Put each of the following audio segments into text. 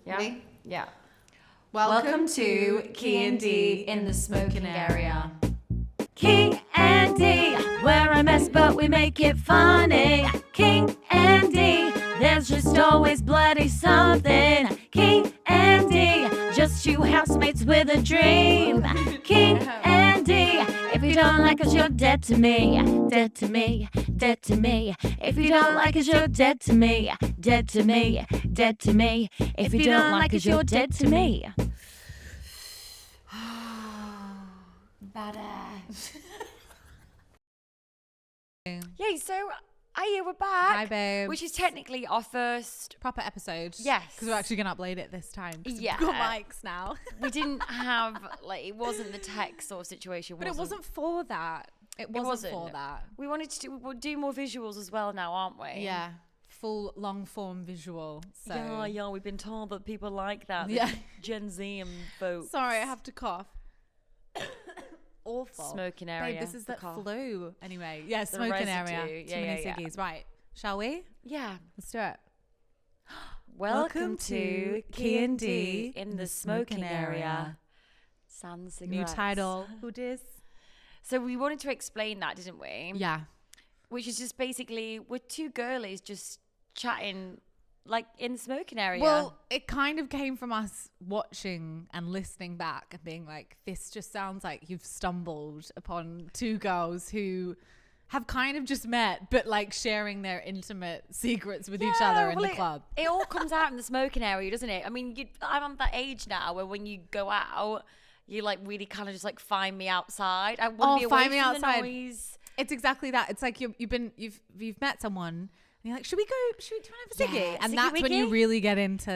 Yeah. Ready? Yeah. Welcome to Key and D in the smoking area. Key and D, we're a mess but we make it funny. King and D, there's just always bloody something. King and D, just two housemates with a dream. King and D, if you don't like us, you're dead to me. Dead to me, dead to me. If you don't like us, you're dead to me. Dead to me, dead to me. If you don't like us, you're dead to me. Badass. Yay, so we're back. Hi, babe. Which is technically our first. Proper episode. Yes. Because we're actually going to upload it this time. Yeah. We've got mics now. We didn't have, it wasn't the tech sort of situation. But it wasn't for that. It wasn't for that. We wanted to we'll do more visuals as well now, aren't we? Yeah. Full long form visual. So. Yeah, we've been told that people like that. Yeah. Gen Z and folks. Sorry, I have to cough. Awful. Smoking area. Babe, this is the that cough. flu. Anyway, yeah, The smoking residue. area. Yeah, Too many yeah. ciggies. Right. Shall we? Yeah. Let's do it. Welcome to Key and D in the smoking area. Sans cigarettes. New title. Who dis? So we wanted to explain that, didn't we? Yeah. Which is just basically we're two girlies just chatting like in the smoking area. Well, it kind of came from us watching and listening back and being like, this just sounds like you've stumbled upon two girls who have kind of just met, but like sharing their intimate secrets with each other in the club. It all comes out in the smoking area, doesn't it? I mean, I'm at that age now where when you go out, you like really kind of just like find me outside. I want to be away find me from outside. the noise. It's exactly that. It's like you've met someone. And you're like, should we have a ciggy? Yeah, and ciggy that's when you wiggy. really get into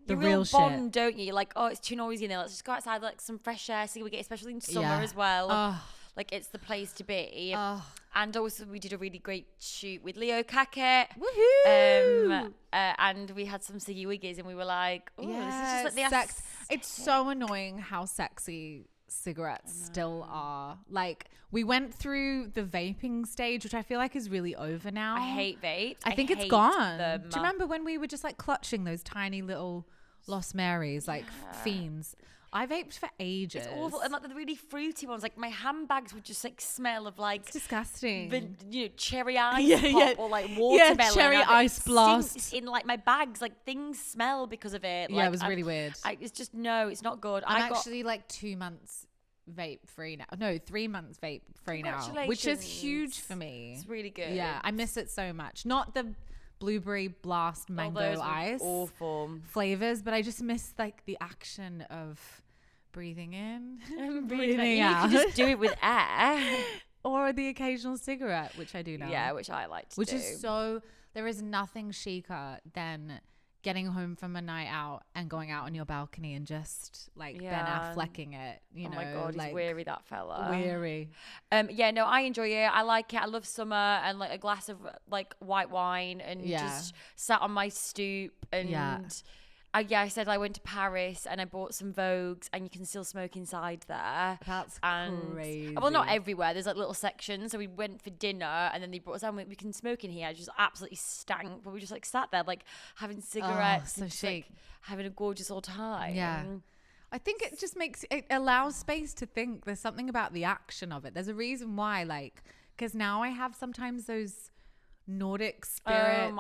the you real bond, shit. don't you? You're like, oh, it's too noisy in there. Let's just go outside, like some fresh air, see what we get, especially in summer as well. Oh. Like it's the place to be. Oh. And also we did a really great shoot with Leo Cackett. Woohoo! And we had some ciggy wiggies and we were like, oh, this is just like the sex. It's so annoying how sexy cigarettes still are. Like we went through the vaping stage, which I feel like is really over now. I hate vapes. I think it's hate gone. them. Do you remember when we were just like clutching those tiny little Lost Marys, like fiends? I vaped for ages. It's awful. And like the really fruity ones, like my handbags would just like smell of like it's disgusting. Cherry ice pop or like watermelon. Cherry ice blast. It's in like my bags, like things smell because of it. Yeah, it was really weird. It's just it's not good. I'm actually like 2 months vape free now. No, 3 months vape free now, which is huge for me. It's really good. Yeah, I miss it so much. Not the blueberry blast mango ice awful flavors, but I just miss like the action of breathing in and breathing out. You can just do it with air. Or the occasional cigarette, which I do now. Yeah, which I like to do. Which is there is nothing chicer than getting home from a night out and going out on your balcony and just like Ben Afflecking it, you know. Oh my God, like, he's weary, that fella. Weary. I enjoy it. I like it. I love summer and like a glass of like white wine and just sat on my stoop and I said I went to Paris and I bought some Vogues and you can still smoke inside there. That's crazy. Well, not everywhere. There's like little sections. So we went for dinner and then they brought us down. We can smoke in here. It just absolutely stank. But we just like sat there like having cigarettes and just, like, having a gorgeous old time. Yeah. I think it just it allows space to think. There's something about the action of it. There's a reason why, like, because now I have sometimes those Nordic Spirit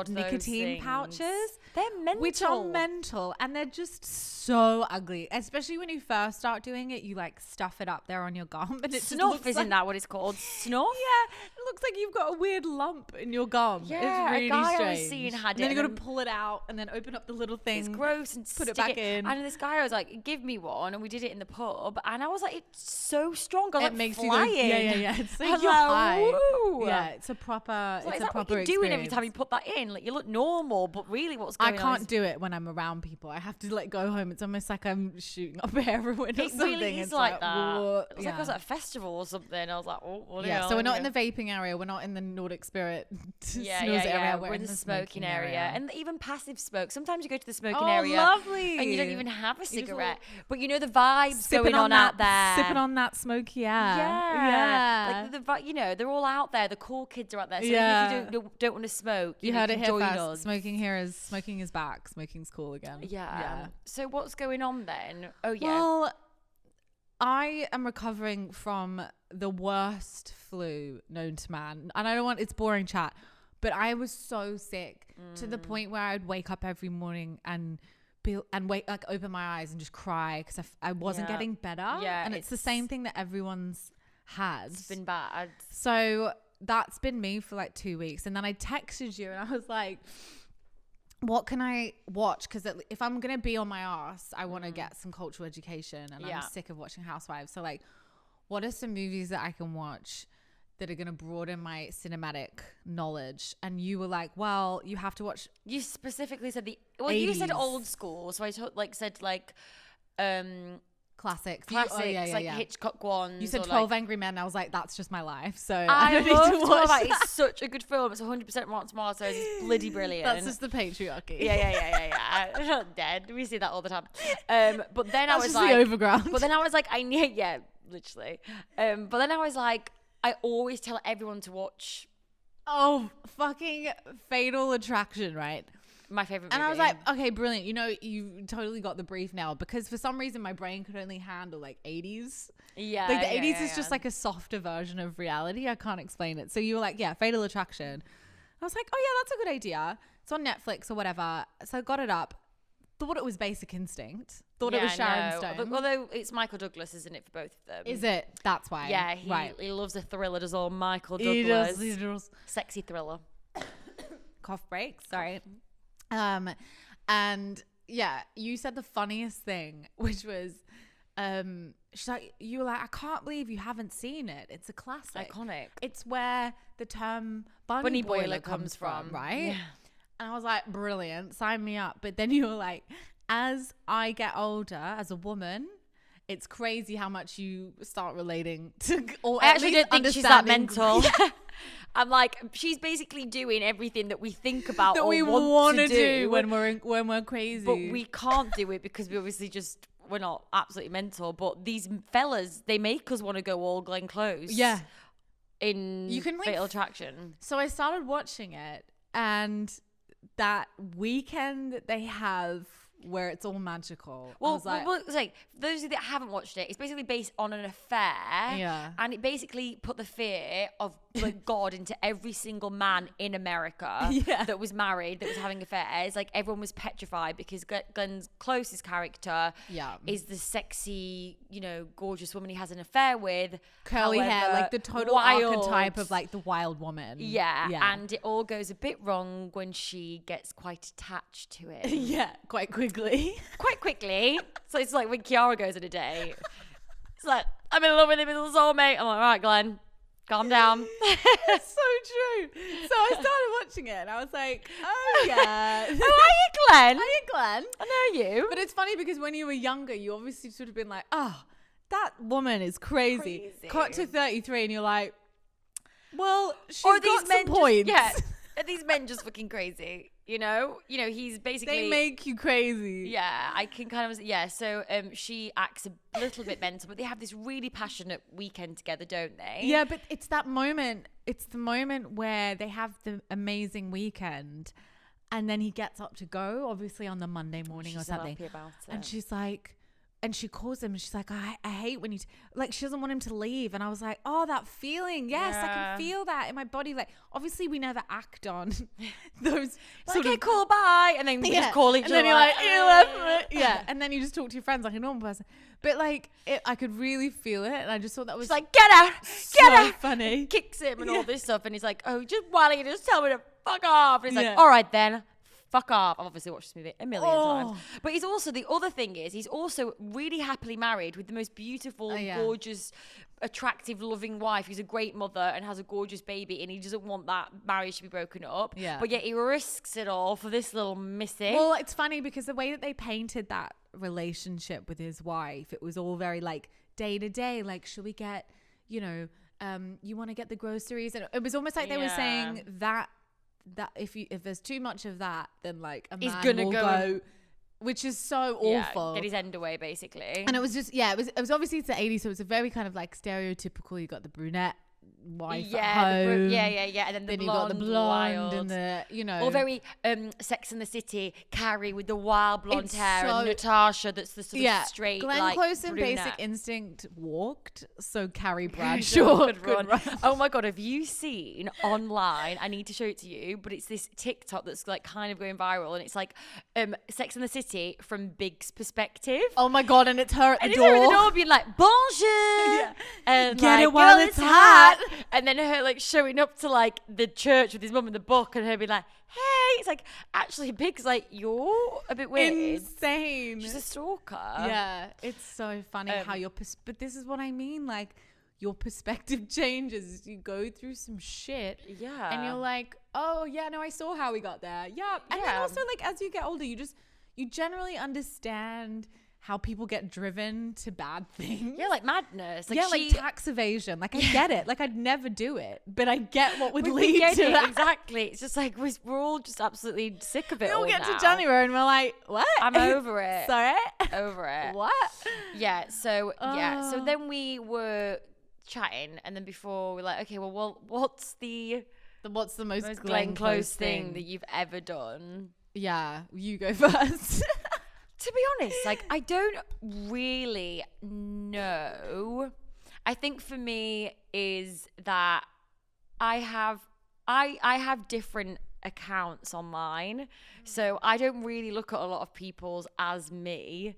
nicotine pouches. They're mental. Which are mental and they're just so ugly. Especially when you first start doing it, you like stuff it up there on your gum. And Snuff, isn't that what it's called? Snuff? Yeah. It looks like you've got a weird lump in your gum. Yeah, it's really a guy strange. I was seeing had and it. then you got to pull it out and then open up the little thing. It's gross and put it back in. And this guy was like, give me one. And we did it in the pub. And I was like, it's so strong. I was it like, makes flying. you go, yeah. It's like you're like, high. woo. Yeah, it's a proper Like, it's is a that proper what you're doing every experience. time you put that in? Like you look normal, but really what's going on? I can't do it when I'm around people. I have to like go home. It's almost like I'm shooting up heroin or It something. really is It's like that. what? It was like I was at a festival or something. I was like, oh, what So we're not in the vaping area. We're not in the Nordic Spirit snooze area. We're in the smoking area. And even passive smoke. Sometimes you go to the smoking Oh, area. lovely. And you don't even have a just cigarette. But you know the vibes sipping going on out there. Sipping on that smoky air. Yeah. Like they're all out there. The cool kids are out there. So if don't want to smoke, you heard it here join first. us. Smoking is back. Smoking's cool again. Yeah. So what's going on then? Oh yeah. Well, I am recovering from the worst flu known to man, and I don't want it's boring chat, but I was so sick to the point where I'd wake up every morning and open my eyes and just cry because I wasn't getting better. Yeah, and it's the same thing that everyone's had. It's been bad. So that's been me for like 2 weeks, and then I texted you and I was like, what can I watch? Because if I'm going to be on my ass, I want to get some cultural education, and I'm sick of watching Housewives. So like, what are some movies that I can watch that are going to broaden my cinematic knowledge? And you were like, well, you have to watch. You specifically said you 80s. said old school. So I said Classics. Hitchcock ones. You said 12 Angry Men. I was like, that's just my life. So I don't love need to watch that. It's such a good film. It's 100% Rotten Tomatoes. It's bloody brilliant. That's just the patriarchy. Yeah. I'm not dead. We see that all the time. But then I was just like, the overground. But then I was like, literally. But then I was like, I always tell everyone to watch. Oh, fucking Fatal Attraction, right? My favorite movie. And I was like, okay, brilliant. You know, you totally got the brief now, because for some reason my brain could only handle like 80s. Yeah. Like the 80s is just like a softer version of reality. I can't explain it. So you were like, yeah, Fatal Attraction. I was like, oh yeah, that's a good idea. It's on Netflix or whatever. So I got it up. Thought it was Basic Instinct. Thought it was Sharon Stone. Although it's Michael Douglas, isn't it, for both of them? Is it? That's why. Yeah, he loves a thriller, does all Michael Douglas. He does. Sexy thriller. Cough break. Sorry. And yeah, you said the funniest thing, which was, she's like, you were like, I can't believe you haven't seen it. It's a classic. Iconic. It's where the term bunny boiler comes from, right? Yeah. And I was like, brilliant, sign me up. But then you were like, as I get older, as a woman, it's crazy how much you start relating to, or I at actually least don't think she's that understanding- mental. I'm like, she's basically doing everything that we think about that or we want to do when we're crazy, but we can't do it because we obviously we're not absolutely mental. But these fellas, they make us want to go all Glenn Close. Yeah. In You can, like, Fatal Attraction. So I started watching it, and that weekend that they have where it's all magical. I was like, it's like, for those of you that haven't watched it, it's basically based on an affair. Yeah. And it basically put the fear of like God into every single man in America that was married, that was having affairs. Like, everyone was petrified because Glenn Close's character is the sexy, gorgeous woman he has an affair with. curly hair, like the total archetype of like the wild woman. Yeah. And it all goes a bit wrong when she gets quite attached to it. Yeah, quite quickly. Quite quickly. So it's like when Kiara goes on a date. It's like, I'm in love with him, he's a soulmate. I'm like, all right, Glenn, calm down. It's so true. So I started watching it and I was like, oh yeah. Oh, are you Glenn? Are you Glenn? I know you. But it's funny because when you were younger, you obviously sort of been like, oh, that woman is crazy. Cut to 33 and you're like, well, she's got some points. Are these men just fucking crazy? He's basically... They make you crazy. Yeah, I can kind of... Yeah, so she acts a little bit mental, but they have this really passionate weekend together, don't they? Yeah, but it's that moment. It's the moment where they have the amazing weekend and then he gets up to go, obviously on the Monday morning or something. She's happy about it. And she's like... And she calls him and she's like, I hate when you... Like, she doesn't want him to leave. And I was like, oh, that feeling. Yes, I can feel that in my body. Like, obviously, we never act on those like, okay, cool, bye. And then we just call each other. And then you're like, you left me. Yeah. And then you just talk to your friends like a normal person. But, like, I could really feel it. And I just thought that was... She's like, get out. Get out. Funny. Kicks him and all this stuff. And he's like, oh, why don't you just tell me to fuck off? And he's like, all right, then. Fuck off. I've obviously watched this movie a million times. But he's also, the other thing is, he's also really happily married with the most beautiful, gorgeous, attractive, loving wife. He's a great mother and has a gorgeous baby, and he doesn't want that marriage to be broken up. Yeah. But yet he risks it all for this little missy. Well, it's funny because the way that they painted that relationship with his wife, it was all very like day to day. Like, should we get, you want to get the groceries? And it was almost like they were saying that if there's too much of that, then like a man he's gonna will go, which is so awful. Get his end away, basically. And it was just it was obviously it's the 80s, so it was a very kind of like stereotypical. You got the brunette wife yeah, at home. and then Then the you've got the blonde wild. and the, you know. Or very Sex and the City, Carrie with the wild blonde It's hair, so- and Natasha that's the sort of straight, Glenn like, Close in brunette. Basic Instinct walked, so Carrie Bradshaw Could run. Oh my god, have you seen online? I need to show it to you, but it's this TikTok that's like kind of going viral, and it's like Sex and the City from Big's perspective. Oh my god, and it's her at the And it's door. her at the door being like, bonjour, and Get like, it while girl, it's hot. and then her like showing up to like the church with his mum in the book, and her being like, hey, it's like, actually Big's like, you're a bit weird. Insane. She's a stalker. Yeah, it's so funny how your but this is what I mean, like your perspective changes. You go through some shit, Yeah. and you're like, oh yeah, no, I saw how we got there. Yeah, and then also like as you get older, you generally understand how people get driven to bad things. Yeah, like madness. Like Like tax evasion. Like I get it. Like I'd never do it, but I get what would lead to that. Exactly. It's just like we're all just absolutely sick of it. We all get now. to January and we're like, what? I'm over it. Sorry? Over it. What? Yeah. So yeah. So Oh. then we were chatting, and then before we're like, okay, well, what's the What's the most most Glenn Close thing that you've ever done? Yeah, you go first. To be honest, like I don't really know. I think for me is that I have different accounts online, so I don't really look at a lot of people's as me.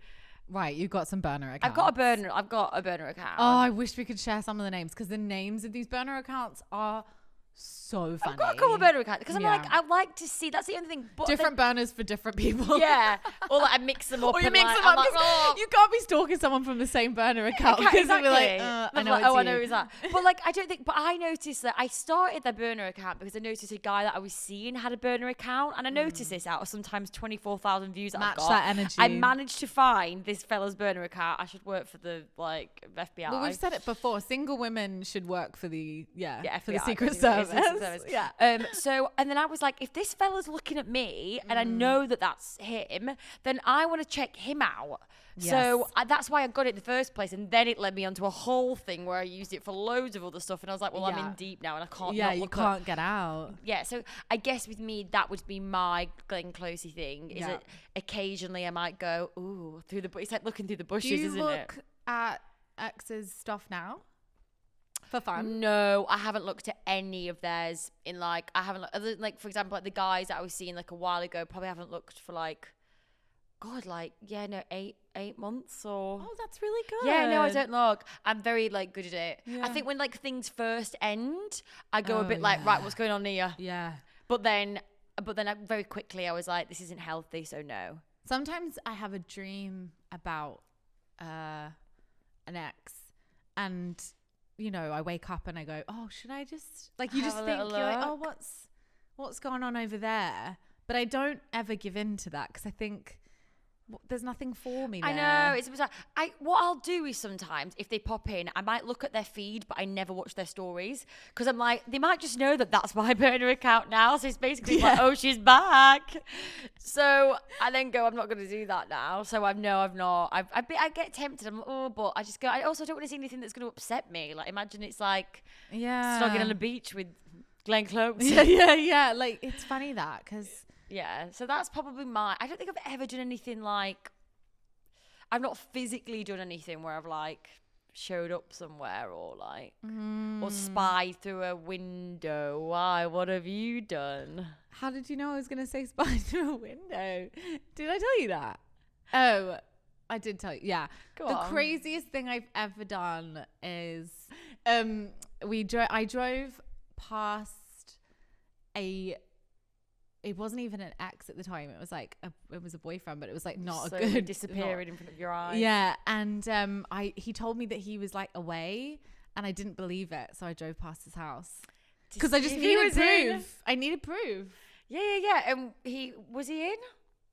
Right, you've got some burner accounts. I've got a burner account. Oh, I wish we could share some of the names because the names of these burner accounts are so funny. I've got a couple of burner accounts because I'm Yeah. like, I like to see. That's the only thing. But different burners for different people. yeah, or like I mix them up. Or you and mix like, them I'm up like, 'cause oh. you can't be stalking someone from the same burner account because Exactly. they'll be like, I They'll know be like, it's oh, I you. know who's that. But like, I don't think. But I noticed that I started the burner account because I noticed a guy that I was seeing had a burner account, and I noticed this out of sometimes 24,000 views that I've Match got. that energy. I managed to find this fella's burner account. I should work for the like FBI. Well, we've said it before. Single women should work for the for the FBI, Secret it's the Secret Service. Service. Yeah. So, and then I was like, if this fella's looking at me and I Mm. know that that's him, then I want to check him out. So that's why I got it in the first place, and then it led me onto a whole thing where I used it for loads of other stuff, and I was like, well, I'm Yeah. in deep now, and I can't. Yeah, not you look can't get out. Yeah, so I guess with me that would be my Glenn Closey thing. Is Yeah. that occasionally I might go, ooh, through the. It's like looking through the Do bushes, you isn't look it? at ex's stuff now for fun? No, I haven't looked at any of theirs in like I haven't other than, like for example like the guys that I was seeing like a while ago probably haven't looked for like God like 8 months or Oh, that's really good. yeah no I don't look. I'm very like good at it. Yeah. I think when like things first end I go a Oh, bit like yeah. right what's going on here, Yeah. but then very quickly I was like this isn't healthy so no. Sometimes I have a dream about an ex, and you know, I wake up and I go, "Oh, should I just like?" You Have just a think little you're like, "Oh, look." what's going on over there?" But I don't ever give in to that because I think there's nothing for me there. I know it's bizarre. What I'll do is sometimes if they pop in, I might look at their feed, but I never watch their stories because I'm like they might just know that that's my burner account now. So it's basically like, oh, she's back. So I then go, I'm not going to do that now. So I've not. I get tempted. I'm like, oh, but I just go. I also don't want to see anything that's going to upset me. Like imagine it's like snogging on the beach with Glenn Close. yeah. Like it's funny that because. Yeah, so that's probably I don't think I've ever done anything like, I've not physically done anything where I've like showed up somewhere or like, or spied through a window. Why? What have you done? How did you know I was going to say spy through a window? Did I tell you that? Oh, I did tell you. Yeah. Go the on. craziest thing I've ever done is I drove past it wasn't even an ex at the time. It was like it was a boyfriend, but it was like not So a good disappearing in front of your eyes. Yeah, and he told me that he was like away, and I didn't believe it, so I drove past his house because I just If he needed was in. proof. I needed proof. Yeah. And was he in?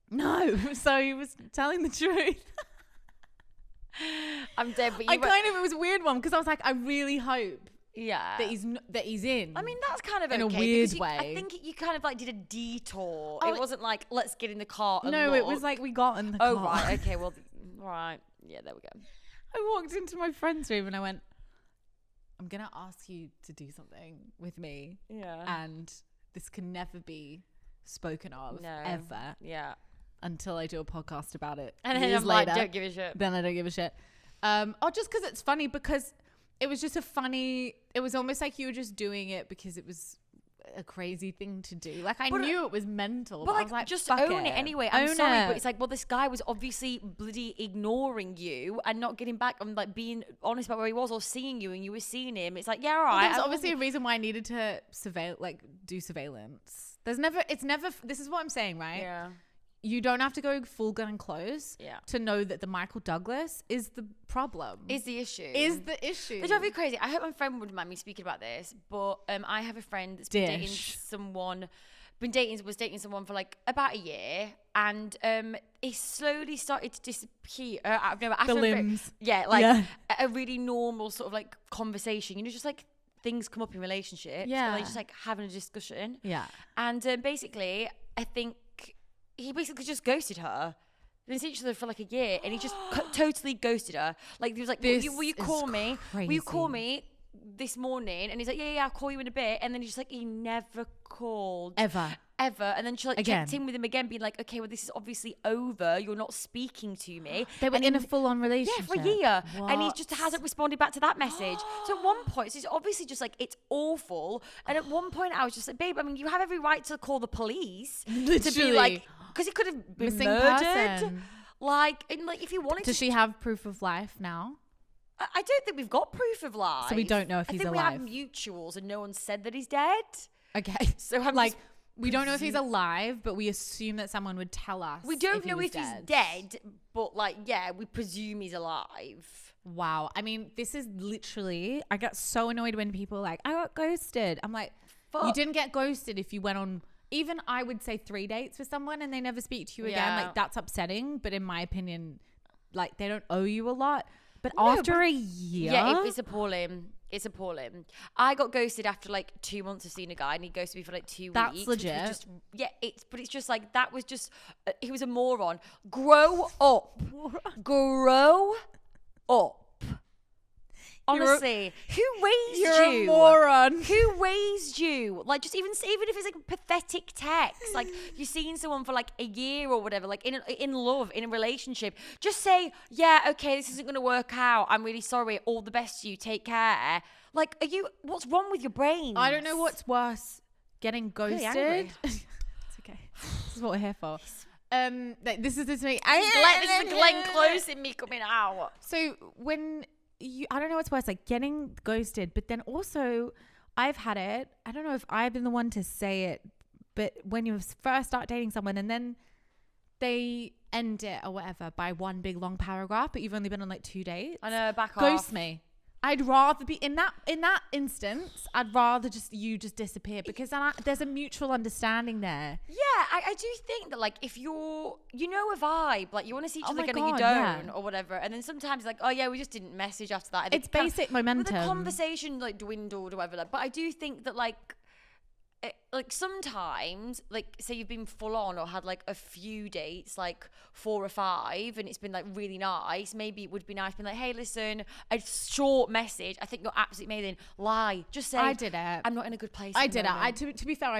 No, so he was telling the truth. I'm dead. But It was a weird one because I was like, I really hope yeah. that he's in. I mean, that's kind of in a okay, weird because way. I think you kind of like did a detour. Oh, it wasn't like let's get in the car. And no, it was look. like we got in the Oh car. right, okay, well, right, yeah, there we go. I walked into my friend's room and I went, I'm gonna ask you to do something with me, Yeah. and this can never be spoken of No. ever Yeah. until I do a podcast about it. And then years I'm like, later. don't give a shit. Then I don't give a shit. Just because it's funny, because it was just it was almost like you were just doing it because it was a crazy thing to do. Like, I knew it was mental, but I was like, just fuck own it anyway. I'm Own sorry, it. but it's like, well, this guy was obviously bloody ignoring you and not getting back and like being honest about where he was, or seeing you and you were seeing him. It's like, yeah, all Well, right. there's obviously a reason why I needed to do surveillance. This is what I'm saying, right? Yeah. You don't have to go full gun close Yeah. to know that the Michael Douglas is the problem. Is the issue. They They drive me crazy. I hope my friend wouldn't mind me speaking about this, but I have a friend that's been dating someone, was dating someone for like about a year, and he slowly started to disappear out of nowhere. After limbs. A really normal sort of like conversation. You know, just like things come up in relationships. Yeah. And they're just like having a discussion. Yeah. And basically, I think he basically just ghosted her. They've been seeing each other for like a year, and he just totally ghosted her. Like, he was like, will you call me? Will you call me this morning? And he's like, yeah, I'll call you in a bit. And then he's just like, he never called. Ever. And then she like checked in with him again, being like, okay, well, this is obviously over. You're not speaking to me. They were and in a full-on relationship. Yeah, for a year. And he What? just hasn't responded back to that message. So at one point, so it's obviously just like, it's awful. And at one point, I was just like, babe, I mean, you have every right to call the police. To be Literally. like, because he could have been Missing murdered. person. Like, and like, if you wanted Does she have proof of life now? I don't think we've got proof of life. So we don't know if he's I think alive. we have mutuals, and no one said that he's dead. Okay. So I'm like, just we don't know if he's alive, but we assume that someone would tell us. We don't know he if was he's dead, but like, yeah, we presume he's alive. Wow. I mean, this is literally, I got so annoyed when people are like, I got ghosted. I'm like, you Fuck. didn't get ghosted if you went on, even I would say 3 dates with someone and they never speak to you again. Yeah. Like, that's upsetting. But in my opinion, like, they don't owe you a lot. But No, after but- a year. Yeah, it's appalling. It's appalling. I got ghosted after like 2 months of seeing a guy, and he ghosted me for like 2 That's weeks. which was legit. Just, yeah, it's just like, that was just, he was a moron. Grow up. Grow up. Honestly, who raised You're you? a moron. Who raised you? Like, just even if it's like a pathetic text, like you're seeing someone for like a year or whatever, like in love, in a relationship, just say, yeah, okay, this isn't gonna work out. I'm really sorry. All the best to you. Take care. Like, what's wrong with your brain? I don't know what's worse, getting Really ghosted. angry. It's okay. This is what we're here for. Like, this is me. This is the Glenn Close in me coming out. So when I don't know what's worse, like getting ghosted, but then also I've had it. I don't know if I've been the one to say it, but when you first start dating someone and then they end it or whatever by one big long paragraph, but you've only been on like 2 dates. I know, back off. Ghost me. I'd rather be in that instance. I'd rather just disappear, because then there's a mutual understanding there. Yeah, I do think that, like, if you're, a vibe, like, you want to see each Oh other my again and you God, don't, yeah. or whatever, and then sometimes, like, oh yeah, we just didn't message after that. And It's it kind basic of, momentum. But the conversation, like, dwindled or whatever. Like, but I do think that, like sometimes, like, say you've been full on or had like a few dates, like 4 or 5, and it's been like really nice. Maybe it would be nice being like, hey, listen, a short message. I think you're absolutely amazing. Lie. Just say, I did it. I'm not in a good place. I at the did it. moment." To be fair,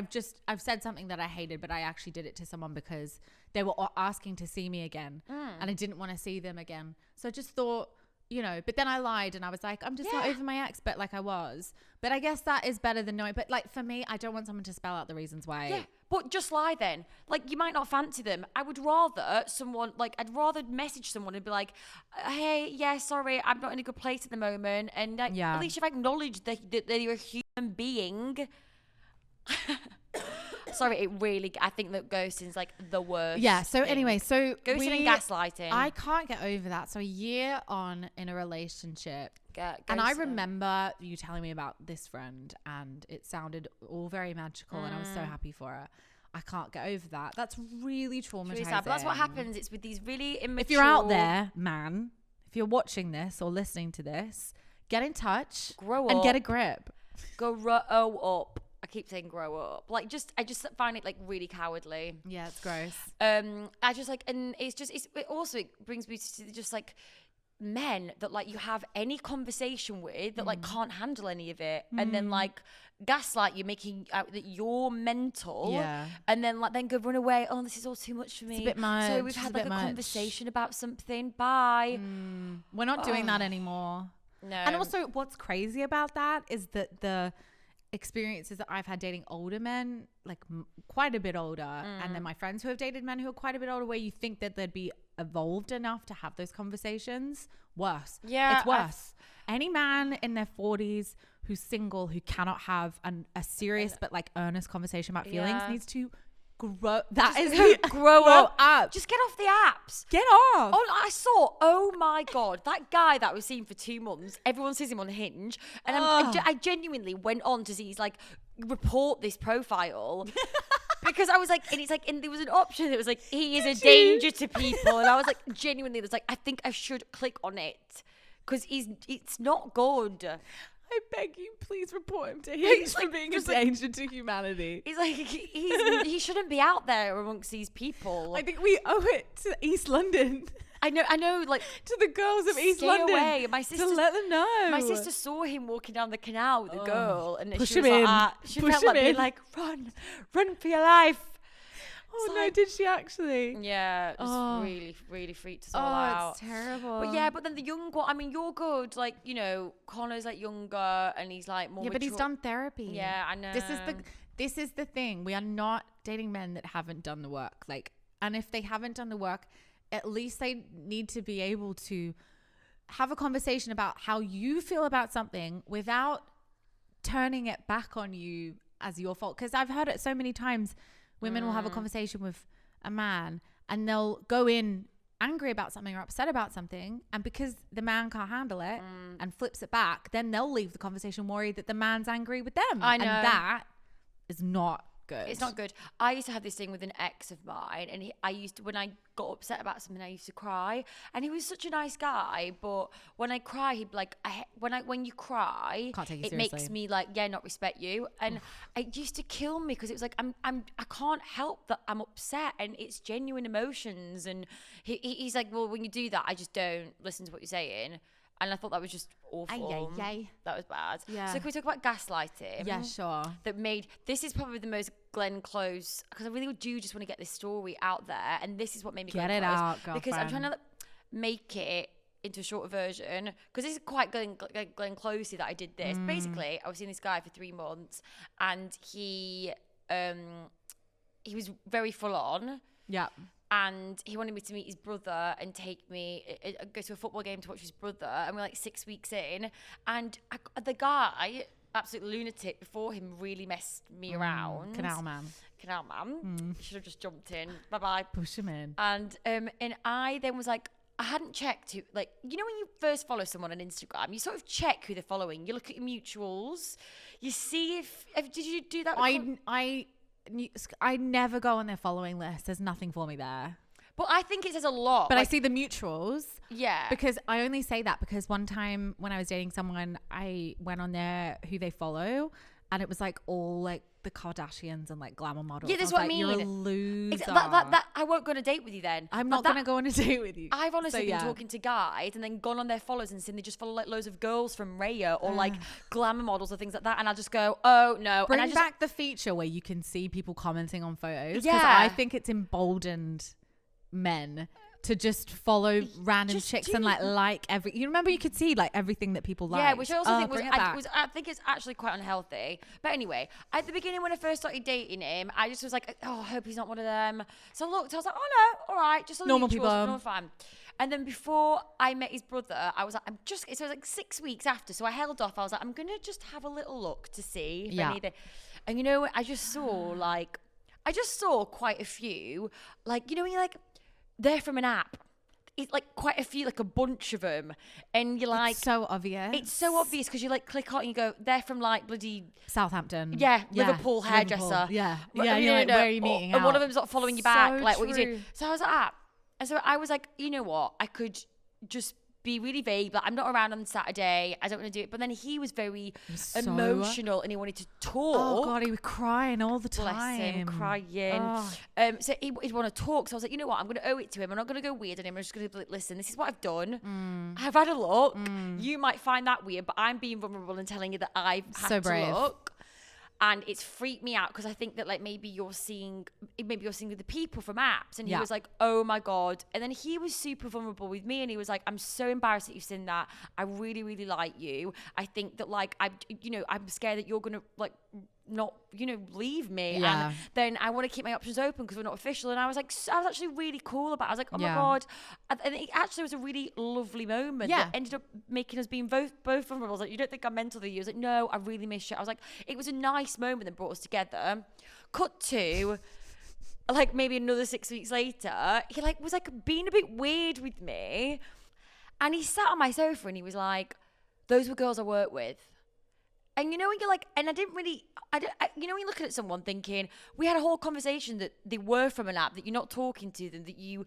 I've said something that I hated, but I actually did it to someone because they were asking to see me again, and I didn't want to see them again. So I just thought, but then I lied and I was like, I'm just not over my ex, but like I was. But I guess that is better than knowing. But like for me, I don't want someone to spell out the reasons why. Yeah, but just lie then. Like, you might not fancy them. I'd rather message someone and be like, hey, yeah, sorry, I'm not in a good place at the moment. And like, at least you've acknowledged that you're a human being. Sorry, I think that ghosting's like the worst. Yeah. So thing. anyway, ghosting and gaslighting. I can't get over that. So a year on in a relationship. And I Ghosting. remember you telling me about this friend, and it sounded all very magical, and I was so happy for her. I can't get over that. That's really traumatizing. Really sad, but that's what happens. It's with these really immature. If you're out there, man, if you're watching this or listening to this, get in touch, Grow and up. get a grip. Grow up. I keep saying grow up. Like, I just find it like really cowardly. Yeah, it's gross. I just like, and it brings me to just like, men that like you have any conversation with that like can't handle any of it, and then like gaslight you, making out that you're mental, and then go run away. Oh, this is all too much for me. It's a bit much. So we've had like a conversation about something. Bye. We're not doing that anymore. No. And also, what's crazy about that is that the experiences that I've had dating older men, like quite a bit older, and then my friends who have dated men who are quite a bit older, where you think that they'd be evolved enough to have those conversations, worse. Yeah, it's worse. Any man in their 40s who's single, who cannot have a serious but like earnest conversation about feelings, needs to grow. Grow up. Just get off the apps. Get off. Oh my God, that guy that was seen for 2 months, everyone sees him on Hinge, and I genuinely went on to see, he's like, report this profile. Because I was like, and it's like, and there was an option that was like, he is a danger to people. And I was like, genuinely, there's like, I think I should click on it. Because it's not good. I beg you, please report him to Hinge for being a danger to humanity. He's like, he shouldn't be out there amongst these people. I think we owe it to East London. I know, like, to the girls of East London. Away. My sister, to let them know. My sister saw him walking down the canal with a girl, and push she was him like, in. She push felt him like in. being like, run for your life. Oh no, did she actually? Yeah, just really, really freaked us all out. It's terrible. But then the young one, I mean, you're good. Like, you know, Connor's like younger and he's like more but he's done therapy. Yeah, I know. This is the thing. We are not dating men that haven't done the work. Like, and if they haven't done the work, at least they need to be able to have a conversation about how you feel about something without turning it back on you as your fault. Because I've heard it so many times. Women will have a conversation with a man and they'll go in angry about something or upset about something, and because the man can't handle it and flips it back, then they'll leave the conversation worried that the man's angry with them. I know. And that is not good. It's not good. I used to have this thing with an ex of mine, and when I got upset about something, I used to cry, and he was such a nice guy, but when I cry, he'd be like, when you cry, Can't take you it seriously. makes me like, not respect you, and it used to kill me, because it was like, I can't help that I'm upset, and it's genuine emotions, and he's like, well, when you do that, I just don't listen to what you're saying. And I thought that was just awful. That was bad. Yeah. So can we talk about gaslighting? Yeah, sure. This is probably the most Glenn Close, because I really do just want to get this story out there. And this is what made me Get Glenn it Close, out, girlfriend. because I'm trying to make it into a shorter version, because this is quite Glenn Closey that I did this. Basically, I was seeing this guy for 3 months, and he was very full on. Yeah. And he wanted me to meet his brother and go to a football game to watch his brother. And we're like 6 weeks in. And the guy, absolute lunatic before him, really messed me around. Canal man. Should have just jumped in. Bye-bye. Push him in. And I then was like, I hadn't checked who, like, you know, when you first follow someone on Instagram, you sort of check who they're following. You look at your mutuals. You see if did you do that? I never go on their following list. There's nothing for me there. But I think it says a lot. But I see the mutuals. Yeah. Because I only say that because one time when I was dating someone, I went on there who they follow, and it was like all like the Kardashians and like glamour models. Yeah, that's what I mean. You're a loser. That I won't go on a date with you then. I'm not going to go on a date with you. I've honestly been talking to guys and then gone on their followers and seen they just follow like loads of girls from Raya or like glamour models or things like that, and I just go, oh no. Bring and back the feature where you can see people commenting on photos. Yeah. Because I think it's emboldened men to just follow random chicks and like every. You remember you could see like everything that people like. Yeah, which I also think I think it's actually quite unhealthy. But anyway, at the beginning when I first started dating him, I just was like, oh, I hope he's not one of them. So I looked, I was like, oh no, all right, just normal people, normal fine. And then before I met his brother, I was like, so it was like 6 weeks after. So I held off. I was like, I'm gonna just have a little look to see if anything. And you know, I just saw quite a few, like, you know, when you're like, they're from an app. It's like quite a few, like a bunch of them, and you're like, it's so obvious. It's so obvious because you like click on and you go, they're from like bloody Southampton. Yeah, Liverpool hairdresser. Yeah, yeah. You're like, where are you meeting out? And one of them's not following you back. Like, what you true. doing? So I was like, and so I was like, you know what? I could just be really vague, like, I'm not around on Saturday, I don't want to do it. But then he was very emotional and he wanted to talk. Oh God, he was crying all the Bless time. him, crying. Oh. So he'd want to talk. So I was like, you know what? I'm going to owe it to him. I'm not going to go weird on him. I'm just going to be like, listen, this is what I've done. I've had a look. You might find that weird, but I'm being vulnerable and telling you that I've had So to brave. look. And it's freaked me out because I think that like maybe you're seeing with the people from apps. And he was like, oh my God. And then he was super vulnerable with me and he was like, I'm so embarrassed that you've seen that. I really, really like you. I think that like, I'm scared that you're going to like not, leave me. Yeah. And then I want to keep my options open because we're not official. And I was like, I was actually really cool about it. I was like, oh my God. And it actually was a really lovely moment that ended up making us being both vulnerable. I was like, you don't think I'm mental to you? I was like, no, I really miss you. I was like, it was a nice moment that brought us together. Cut to like maybe another 6 weeks later, he like was like being a bit weird with me. And he sat on my sofa and he was like, those were girls I work with. And when you're like, and when you're looking at someone thinking, we had a whole conversation that they were from an app, that you're not talking to them, that you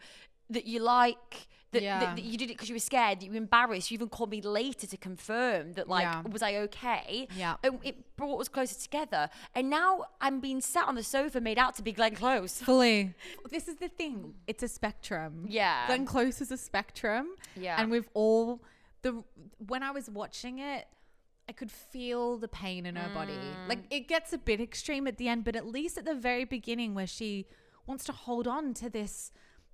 like, that you did it because you were scared, that you were embarrassed. You even called me later to confirm that, like, was I okay? Yeah. And it brought us closer together. And now I'm being sat on the sofa made out to be Glenn Close. Fully. This is the thing. It's a spectrum. Yeah. Glenn Close is a spectrum. Yeah. And when I was watching it, I could feel the pain in her body. Like, it gets a bit extreme at the end, but at least at the very beginning where she wants to hold on to this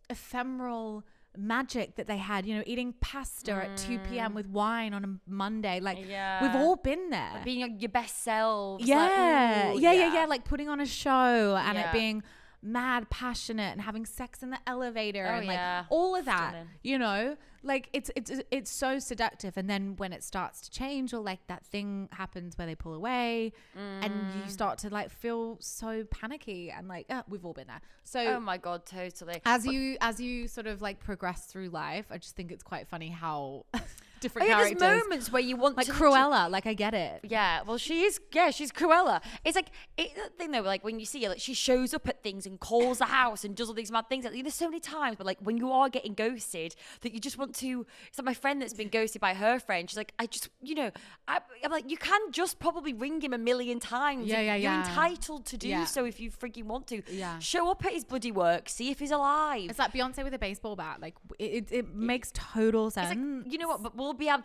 ephemeral magic that they had, eating pasta at 2 p.m. with wine on a Monday. Like, we've all been there. Like being your best selves. Yeah. Like, yeah. Like putting on a show and it being mad passionate and having sex in the elevator and like all of that, like it's so seductive. And then when it starts to change, or like that thing happens where they pull away and you start to like feel so panicky and like we've all been there. So oh my God, totally. As you sort of like progress through life, I just think it's quite funny how different there's characters, moments where you want like to Cruella, like I get it. Yeah, well, she's Cruella. It's like that thing though, like when you see her, like she shows up at things and calls the house and does all these mad things. Like, there's so many times, but like when you are getting ghosted, that you just want to. It's like my friend that's been ghosted by her friend. She's like, I just, I'm like, you can just probably ring him a million times. You're entitled to do so if you freaking want to. Yeah. Show up at his bloody work, see if he's alive. It's like Beyonce with a baseball bat. Like it makes total sense. It's like, you know what? But we'll be able.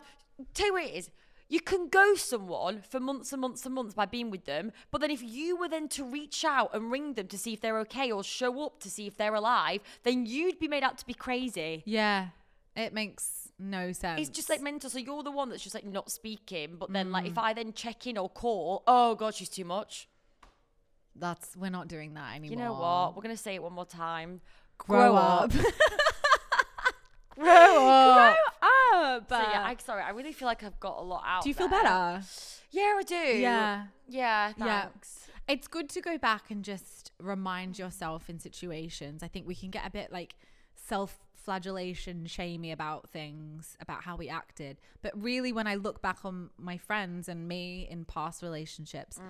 Tell you what it is. You can ghost someone for months and months and months by being with them, but then if you were then to reach out and ring them to see if they're okay or show up to see if they're alive, then you'd be made out to be crazy. Yeah, it makes no sense. It's just like mental. So you're the one that's just like not speaking, but then like if I then check in or call, oh God, she's too much. We're not doing that anymore. You know what? We're gonna say it one more time. Grow up. Grow up. Up. So yeah, sorry, I really feel like I've got a lot out. Do you feel there. better? Yeah, I do. Yeah, thanks. It's good to go back and just remind yourself in situations. I think we can get a bit like self-flagellation, shamey about things, about how we acted. But really, when I look back on my friends and me in past relationships,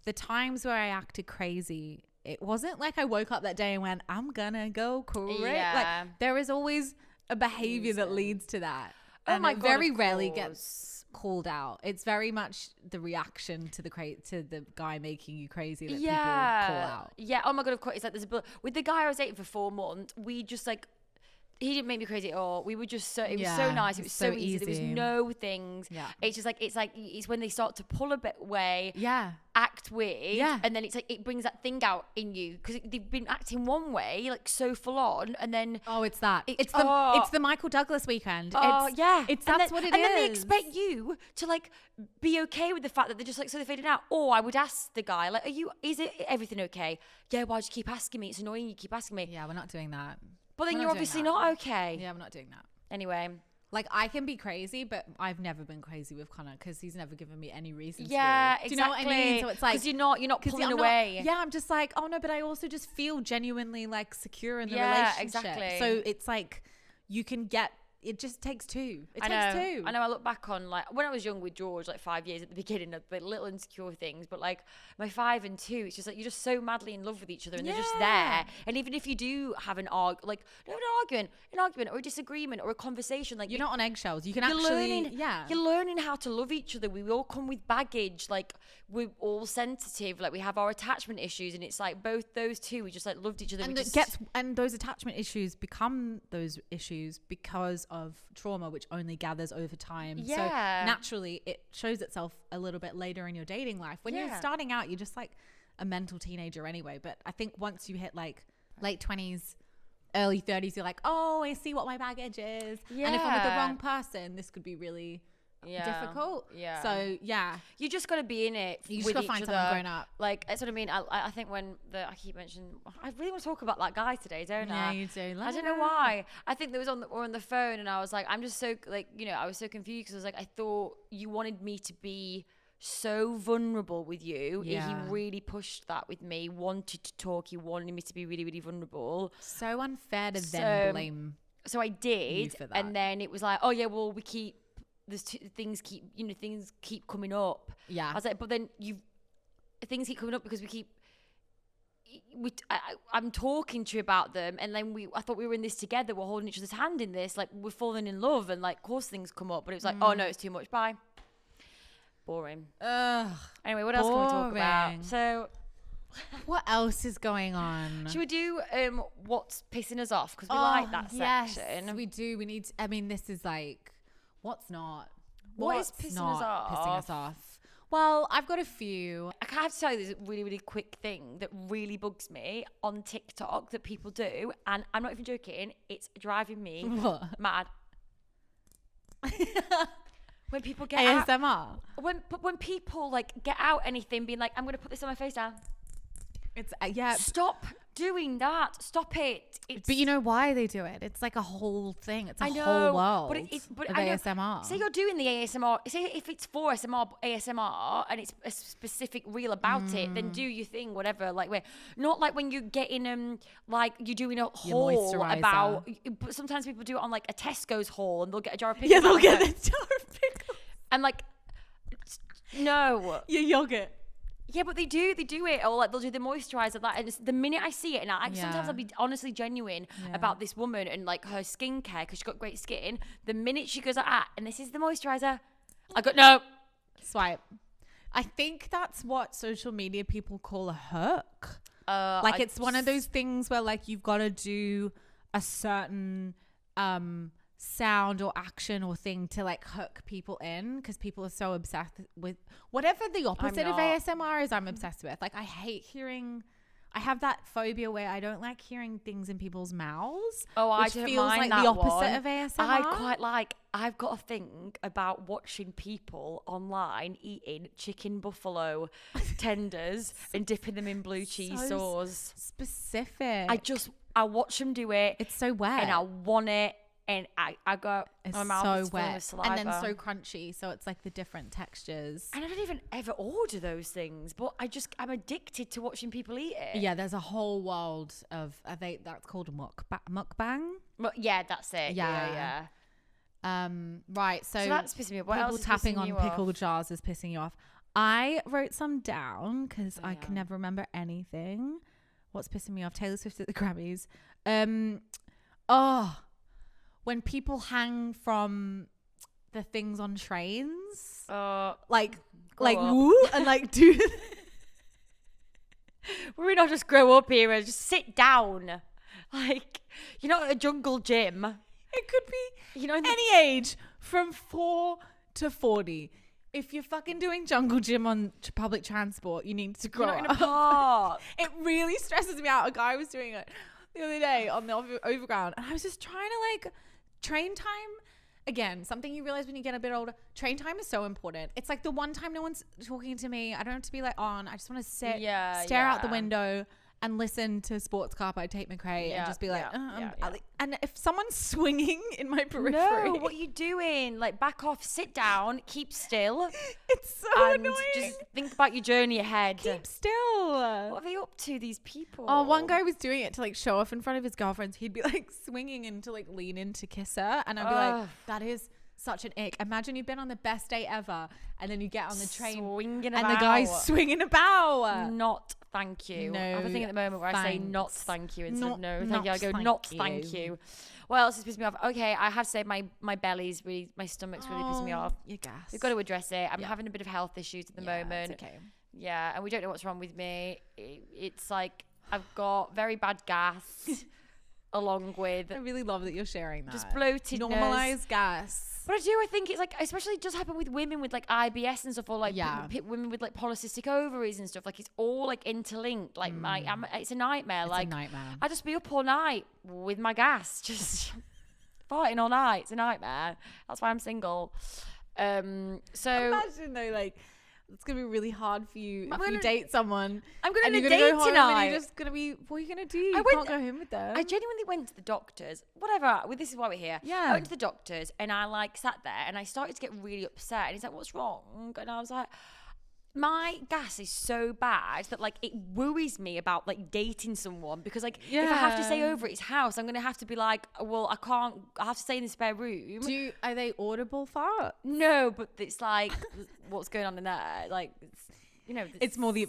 the times where I acted crazy, it wasn't like I woke up that day and went, I'm gonna go crazy. Yeah. Like, there is always a behavior that leads to that. Oh and my it God, very of rarely course. gets called out. It's very much the reaction to the guy making you crazy that people call out. Yeah. Oh my God, of course. It's like with the guy I was dating for 4 months, we just like, he didn't make me crazy at all. We were just it was so nice. It was so easy. There was no things. Yeah. It's just like, it's when they start to pull a bit away. Yeah. Act weird. Yeah. And then it's like, it brings that thing out in you because they've been acting one way, like so full on. And then. Oh, it's that. It's the Michael Douglas weekend. Oh, yeah. That's what it is. And then they expect you to like be okay with the fact that they're just like, so they're fading out. Or I would ask the guy, like, is it everything okay? Yeah, why'd you keep asking me? It's annoying you keep asking me. Yeah, we're not doing that. But then you're obviously not okay. Yeah, we're not doing that. Anyway. Like, I can be crazy, but I've never been crazy with Connor because he's never given me any reason to. Yeah, exactly. Do you know what I mean? So it's like, because you're not pulling away. I'm just like, oh no, but I also just feel genuinely like secure in the relationship. Exactly. So it's like you can get it just takes two. It I takes know. two. I know. I look back on like when I was young with George, like 5 years at the beginning of the little insecure things, but like my 5 and 2, it's just like you're just so madly in love with each other, and they're just there. And even if you do have an argument or a disagreement or a conversation, like you're not on eggshells. You can you're actually, learning, you're learning how to love each other. We all come with baggage, like we're all sensitive, like we have our attachment issues, and it's like both those two, we just like loved each other. And those attachment issues become those issues because of trauma, which only gathers over time. So naturally it shows itself a little bit later in your dating life. When you're starting out, you're just like a mental teenager anyway. But I think once you hit like late 20s, early 30s, you're like, oh, I see what my baggage is. And if I'm with the wrong person, this could be really difficult. So you just gotta be in it. You just gotta find someone grown up. Like that's what I mean. I think when I keep mentioning, I really want to talk about that guy today, don't I? Yeah, you do. I don't know why. I think there was on the phone, and I was like, I'm just so like, I was so confused because I was like, I thought you wanted me to be so vulnerable with you. He really pushed that with me. Wanted to talk. He wanted me to be really, really vulnerable. So unfair to then blame. So I did, and then it was like, oh yeah, well we keep. Things keep coming up. I was like, but then things keep coming up because I'm talking to you about them, and then I thought we were in this together. We're holding each other's hand in this, like we're falling in love, and like, of course things come up. But it was like, oh no, it's too much. Bye. Boring. Anyway, what else can we talk about? So, what else is going on? Should we do what's pissing us off? Because we like that section. Yes, we do. We need. This is like. What's not? What is pissing us off? Well, I've got a few. I have to tell you this really, really quick thing that really bugs me on TikTok that people do, and I'm not even joking. It's driving me mad. When people get ASMR. Out, when people like get out anything, being like, "I'm going to put this on my face now." It's Stop doing that. Stop it. But you know why they do it? It's like a whole thing. It's a whole world of ASMR. Say you're doing the ASMR. Say if it's for ASMR and it's a specific reel about it, then do your thing, whatever. Like not like when you're getting like you're doing a haul about. But sometimes people do it on like a Tesco's haul, and they'll get a jar of pickles. Yeah, they'll get a jar of pickles. And like, no, your yogurt. Yeah, but they do it, or like they'll do the moisturizer. That, and the minute I see it, and sometimes I'll be honestly genuine about this woman and like her skincare because she's got great skin. The minute she goes and this is the moisturizer, I go no, swipe. I think that's what social media people call a hook. It's one of those things where like you've got to do a certain sound or action or thing to like hook people in because people are so obsessed with whatever the opposite of ASMR is. I'm obsessed with. Like I have that phobia where I don't like hearing things in people's mouths. I don't feels mind like that the opposite one. of ASMR. I quite like. I've got a thing about watching people online eating chicken buffalo tenders and dipping them in blue cheese sauce. Specific. I watch them do it. It's so wet, and I want it. And I go, it's my mouth so is full of saliva. And then so crunchy. So it's like the different textures. And I don't even ever order those things, but I'm addicted to watching people eat it. Yeah, there's a whole world of, that's called mukbang. Yeah, that's it. Yeah. Right. So that's pissing me off. What people else is tapping pissing on you pickle off? jars is pissing you off. I wrote some down because I can never remember anything. What's pissing me off? Taylor Swift at the Grammys. When people hang from the things on trains, like woo, and like do. We not just grow up here and just sit down, like you're not at a jungle gym. It could be, any age from 4 to 40. If you're fucking doing jungle gym on public transport, you need to grow up. You're not in a park. It really stresses me out. A guy was doing it the other day on the overground, and I was just trying to like. Train time, again, something you realize when you get a bit older. Train time is so important. It's like the one time no one's talking to me. I don't have to be like on. I just want to sit, stare out the window and listen to Sports Car by Tate McRae and just be like, and if someone's swinging in my periphery. No, what are you doing? Like, back off, sit down, keep still. It's so and annoying. just think about your journey ahead. Keep still. What are they up to, these people? Oh, one guy was doing it to like show off in front of his girlfriends. He'd be like swinging and to like lean in to kiss her. And I'd be like, that is such an ick. Imagine you've been on the best date ever and then you get on the train swinging and about. the guy's swinging about. Not thank you. No, I have a thing at the moment where I say not thank you instead of no thank you. I go thank not you. thank you. What else has pissed me off? Okay, I have to say my belly's really, my stomach's really pissed me off. You gas. We've got to address it. I'm having a bit of health issues at the moment. It's okay. Yeah, and we don't know what's wrong with me. It's like I've got very bad gas along with I really love that you're sharing that. just bloatedness. Normalize gas. But I think it's like, especially it does happen with women with like IBS and stuff, or like women with like polycystic ovaries and stuff. Like it's all like interlinked. Like it's a nightmare. It's like a nightmare. I just be up all night with my gas, just farting all night. It's a nightmare. That's why I'm single. So imagine though, like it's gonna be really hard for you if you date someone. I'm going on a go date home tonight. And you're just gonna be. What are you gonna do? You can't go home with them. I genuinely went to the doctors. Whatever. This is why we're here. Yeah. I went to the doctors and I like sat there and I started to get really upset. And he's like, "What's wrong?" And I was like, my gas is so bad that like it worries me about like dating someone, because like if I have to stay over at his house, I'm gonna have to be like, well, I have to stay in the spare room. Are they audible farts? No, but it's like what's going on in there, like it's more the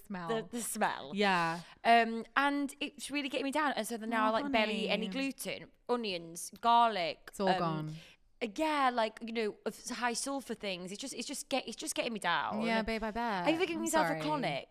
smell. The smell. Yeah. And it's really getting me down, and so then now I like barely eat any gluten, onions, garlic. It's all gone. Yeah, like high sulfur things. It's just getting me down. Yeah, babe, I bet. Are you giving yourself a colonic?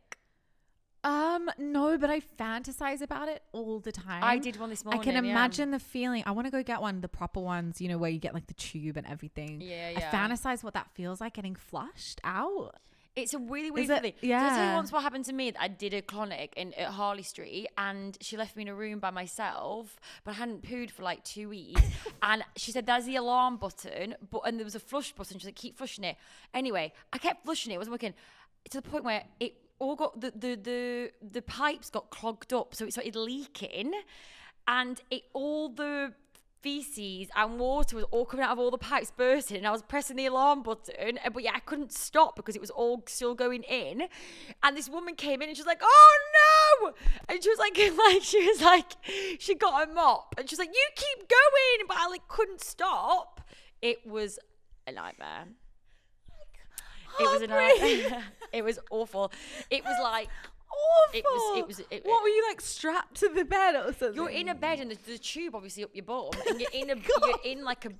No, but I fantasize about it all the time. I did one this morning. I can imagine the feeling. I want to go get one, the proper ones, where you get like the tube and everything. Yeah. I fantasize what that feels like getting flushed out. It's a really weird feeling. Yeah. So I'll tell you once what happened to me. That I did a colonic at Harley Street, and she left me in a room by myself, but I hadn't pooed for like 2 weeks. And she said, "There's the alarm button," and there was a flush button. She's like, "Keep flushing it." Anyway, I kept flushing it. It wasn't working, to the point where it all got the pipes got clogged up, so it started leaking, and all the feces and water was all coming out of all the pipes bursting, and I was pressing the alarm button, but I couldn't stop because it was all still going in. And this woman came in and she was like, "Oh no!" And she was like she got a mop and she was like, "You keep going," but I like couldn't stop. It was a nightmare. It was a nightmare. It was awful. It was like awful. It was. What were you like, strapped to the bed or something? You're in a bed and there's the tube obviously up your bum, and you're in like a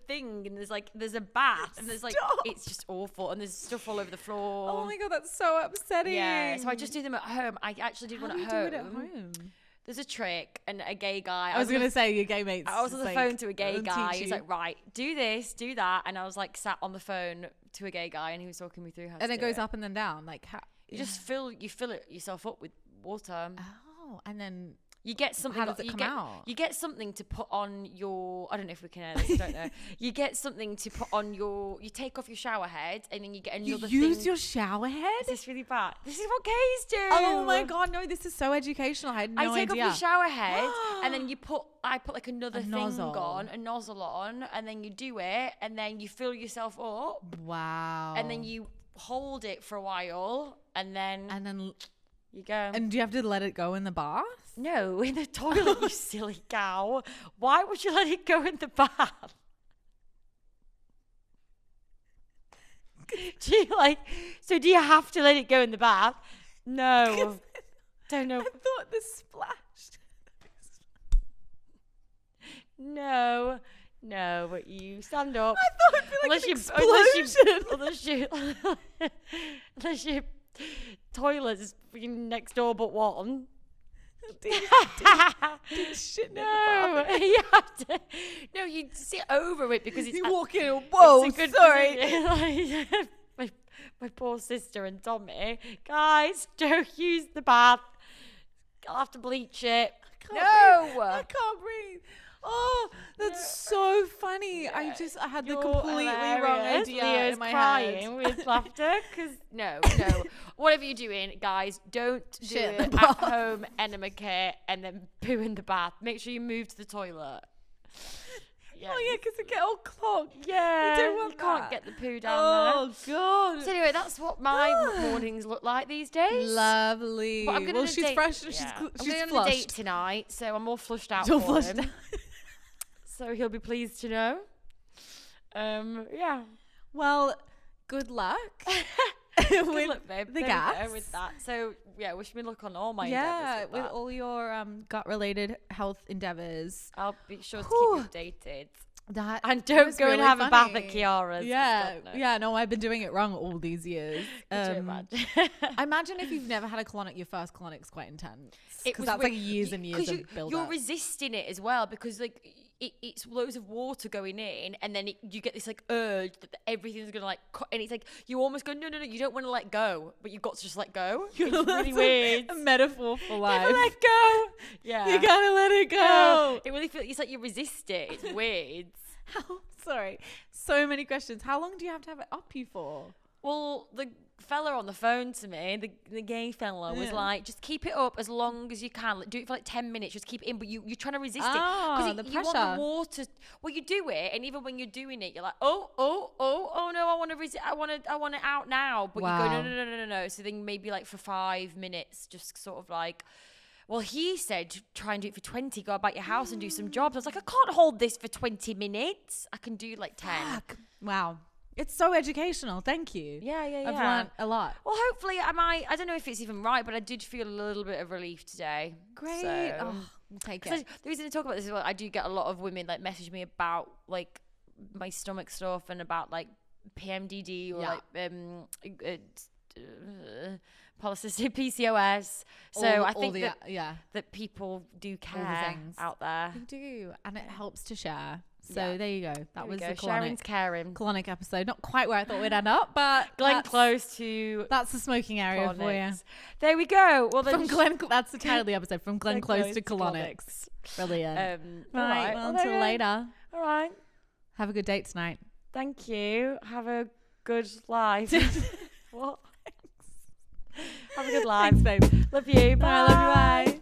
thing, and there's a bath, and there's like it's just awful, and there's stuff all over the floor. Oh my god, that's so upsetting. Yeah, so I just do them at home. I actually did one at home. Do it at home? There's a trick, and a gay guy. I was gonna say your gay mates. I was on the phone to a gay guy. He's like, "Right, do this, do that," and I was like sat on the phone to a gay guy, and he was talking me through how. And it goes up and then down, like how. You just fill it yourself up with water. Oh, and then you get something. How does it come out? You get something to put on your. I don't know if we can air this. I don't know. You get something to put on your. You take off your shower head, and then you get another. You use your shower head? Is this really bad? This is what gays do. Oh my god, no! This is so educational. I had no idea. I take off your shower head, and then I put like another thing nozzle. on, a nozzle on, and then you do it, and then you fill yourself up. Wow. And then you hold it for a while, and then you go. And do you have to let it go in the bath? No, in the toilet, you silly cow. Why would you let it go in the bath? Do you have to let it go in the bath? No. Don't know. I thought the splash. No, but you stand up. I thought it'd be like an explosion. Unless your toilet is next door but one. Do shit No, you have to. No, you sit over it because it's. You walk in. Whoa, it's a good sorry. my poor sister and Tommy. Guys, don't use the bath. I'll have to bleach it. I can't breathe. Oh, that's so funny. I had the You're completely wrong hilarious. idea Leo's in my crying head. with laughter because no. Whatever you're doing, guys, don't do Shit in it the at bath. home, enema care, and then poo in the bath. Make sure you move to the toilet. Yeah. Oh yeah, because it get all clogged. Yeah, You don't want you can't that. get the poo down there. God. So anyway, that's what my mornings look like these days. Lovely. But I'm going well, on a she's date. fresh. Yeah. I'm She's going on a flushed. date tonight, so I'm all flushed out You're for flushed him. So he'll be pleased to know. Yeah. Well, good luck. Good with luck, babe. the There we gas. go with that. So yeah, wish me luck on all my yeah, endeavours with that. all your gut-related health endeavors. I'll be sure to Whew. keep you updated. That And don't was go and really have a bath funny. at Kiara's. Yeah, God, no. yeah. No, I've been doing it wrong all these years. Could you imagine? I imagine if you've never had a colonic, your first colonic's quite intense. It Because was that's weird. like years and years of build You're up. resisting it as well because like it's loads of water going in, and then you get this like urge that everything's gonna like, and it's like you almost go no, you don't want to let go, but you've got to just let go. It's really weird. A metaphor for life. Never let go. Yeah, You gotta let it go. It really feels it's like you resist it. It's weird. Sorry, so many questions. How long do you have to have it up you for? Well, the fella on the phone to me, the gay fella, was Yeah. like, just keep it up as long as you can. Like, do it for like 10 minutes. Just keep it in, but you're trying to resist Ah, it. the You want pressure. the water. Well, you do it, and even when you're doing it, you're like, oh no, I want to resist. I want it out now. But Wow. you go, no. So then maybe like for 5 minutes, just sort of like, well, he said try and do it for 20. Go about your house and do some jobs. I was like, I can't hold this for 20 minutes. I can do like 10. Fuck. Wow. It's so educational. Thank you. Yeah. I've learned a lot. Well, hopefully I don't know if it's even right, but I did feel a little bit of relief today. Great. So, Oh, we'll take so it. the reason to talk about this is, well, I do get a lot of women like message me about like my stomach stuff and about like PMDD or polycystic PCOS. So I think that people do care things. out there. They do. And it helps to share. So there you go. That was the Sharon's caring. colonic episode. Not quite where I thought we'd end up, but Glenn close to that's the smoking area for you. Colonics. There we go. Well, then That's the title of the episode. From Glenn Close to Colonics. Brilliant. All right. Well, there until you go. later. All right. Have a good date tonight. Thank you. Have a good life. What? Have a good life. Thanks, babe. Love you. Bye. Bye. Love you. Bye.